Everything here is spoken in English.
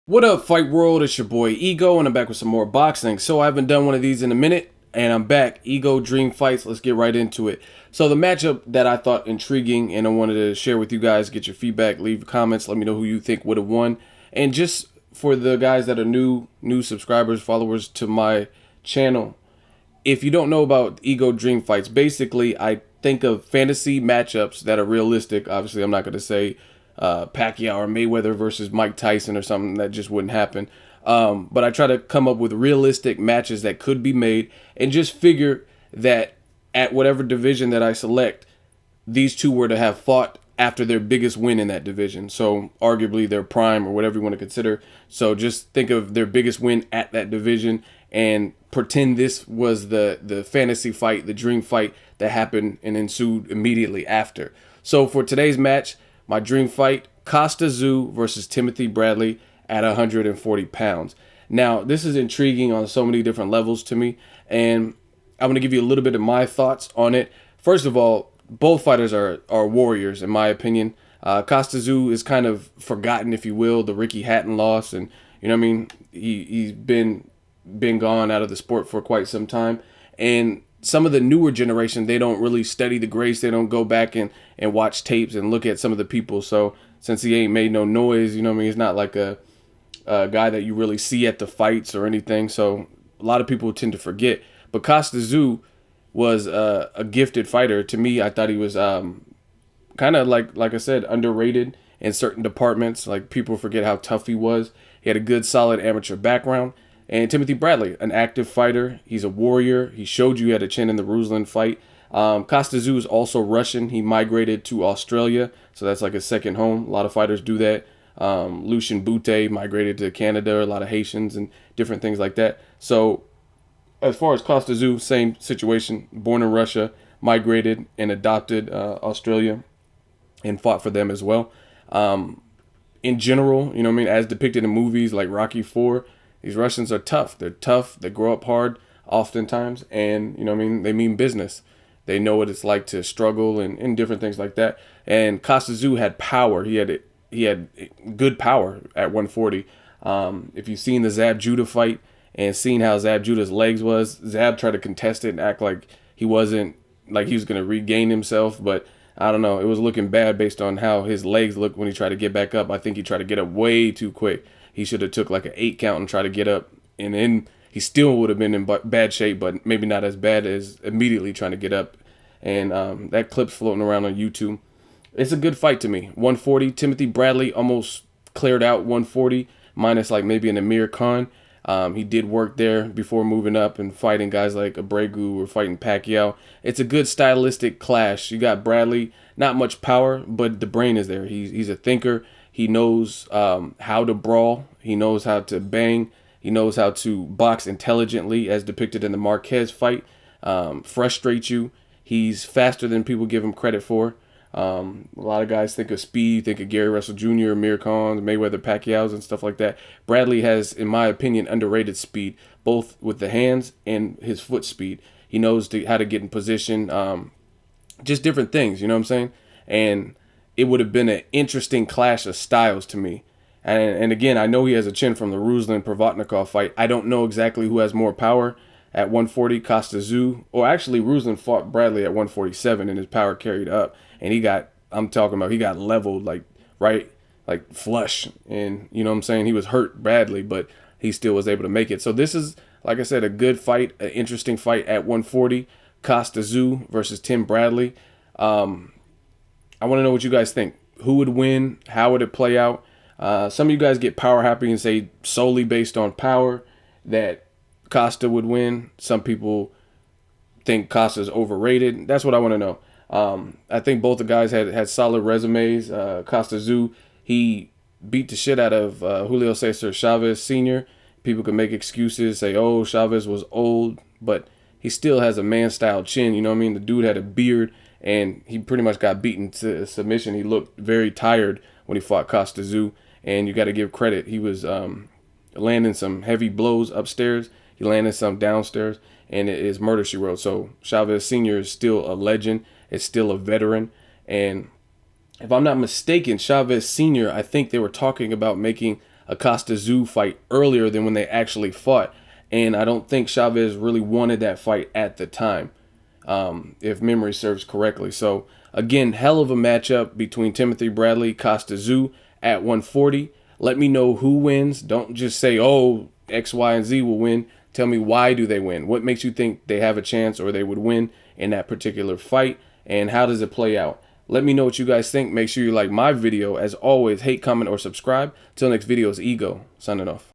What up, Fight World? It's your boy Ego, and I'm back with some more boxing. So I haven't done one of these in a minute, and I'm back. Ego Dream Fights. Let's get right into it. So the matchup that I thought intriguing, and I wanted to share with you guys, get your feedback, leave comments, let me know who you think would have won. And just for the guys that are new subscribers, followers to my channel, if you don't know about Ego Dream Fights, basically I think of fantasy matchups that are realistic. Obviously, I'm not going to say Pacquiao or Mayweather versus Mike Tyson or something. That just wouldn't happen. But I try to come up with realistic matches that could be made, and just figure that at whatever division that I select, these two were to have fought after their biggest win in that division. So arguably their prime, or whatever you want to consider. So just think of their biggest win at that division and pretend this was the fantasy fight, the dream fight that happened and ensued immediately after. So for today's match, my dream fight, Kostya Tszyu versus Timothy Bradley at 140 pounds. Now, this is intriguing on so many different levels to me, and I'm going to give you a little bit of my thoughts on it. First of all, both fighters are warriors, in my opinion. Kostya Tszyu is kind of forgotten, if you will, the Ricky Hatton loss, and you know what I mean? He's been gone out of the sport for quite some time, and some of the newer generation, they don't really study the greats. They don't go back and watch tapes and look at some of the people. So since he ain't made no noise, you know what I mean, he's not like a guy that you really see at the fights or anything. So a lot of people tend to forget. But Kostya Tszyu was a gifted fighter. To me, I thought he was kind of like I said, underrated in certain departments. Like, people forget how tough he was. He had a good, solid amateur background. And Timothy Bradley, an active fighter. He's a warrior. He showed you he had a chin in the Ruslan fight. Kostya Tszyu is also Russian. He migrated to Australia, so that's like a second home. A lot of fighters do that. Lucien Bute migrated to Canada. A lot of Haitians and different things like that. So as far as Kostya Tszyu, same situation. Born in Russia, migrated and adopted Australia, and fought for them as well. In general, you know what I mean, as depicted in movies like Rocky IV, these Russians are tough. They're tough. They grow up hard oftentimes. And, you know what I mean, they mean business. They know what it's like to struggle and different things like that. And Kostya Tszyu had power. He had good power at 140. If you've seen the Zab Judah fight and seen how Zab Judah's legs was, Zab tried to contest it and act like he wasn't, like he was going to regain himself. But I don't know. It was looking bad based on how his legs looked when he tried to get back up. I think he tried to get up way too quick. He should have took like an 8 count and tried to get up, and then he still would have been in bad shape, but maybe not as bad as immediately trying to get up. And that clip's floating around on YouTube. It's a good fight to me. 140, Timothy Bradley almost cleared out 140, minus like maybe an Amir Khan. He did work there before moving up and fighting guys like Abregu or fighting Pacquiao. It's a good stylistic clash. You got Bradley, not much power, but the brain is there. He's a thinker. He knows how to brawl. He knows how to bang. He knows how to box intelligently, as depicted in the Marquez fight. Frustrate you. He's faster than people give him credit for. A lot of guys think of speed, think of Gary Russell Jr., Amir Khan, Mayweather, Pacquiao's, and stuff like that. Bradley has, in my opinion, underrated speed, both with the hands and his foot speed. He knows how to get in position, just different things, you know what I'm saying? And it would have been an interesting clash of styles to me. And again, I know he has a chin from the Ruslan-Provodnikov fight. I don't know exactly who has more power at 140, Kostya Tszyu, or actually Ruslan fought Bradley at 147 and his power carried up. And he got leveled like flush. And you know what I'm saying? He was hurt badly, but he still was able to make it. So this is, like I said, a good fight, an interesting fight at 140. Kostya Tszyu versus Tim Bradley. I want to know what you guys think. Who would win? How would it play out? Some of you guys get power happy and say solely based on power that Kostya would win. Some people think Kostya's overrated. That's what I want to know. I think both the guys had solid resumes. Kostya Tszyu, he beat the shit out of Julio Cesar Chavez Sr. People can make excuses, say, oh, Chavez was old, but he still has a man-style chin. You know what I mean? The dude had a beard, and he pretty much got beaten to submission. He looked very tired when he fought Kostya Tszyu, and you got to give credit. He was landing some heavy blows upstairs. He landed some downstairs, and it is murder she wrote. So Chavez Sr. is still a legend. It's still a veteran. And if I'm not mistaken, Chavez Sr., I think they were talking about making a Kostya Tszyu fight earlier than when they actually fought. And I don't think Chavez really wanted that fight at the time, if memory serves correctly. So, again, hell of a matchup between Timothy Bradley, Kostya Tszyu at 140. Let me know who wins. Don't just say, oh, X, Y, and Z will win. Tell me, why do they win? What makes you think they have a chance or they would win in that particular fight? And how does it play out? Let me know what you guys think. Make sure you like my video. As always, hate, comment, or subscribe. Till next video, it's Ego, signing off.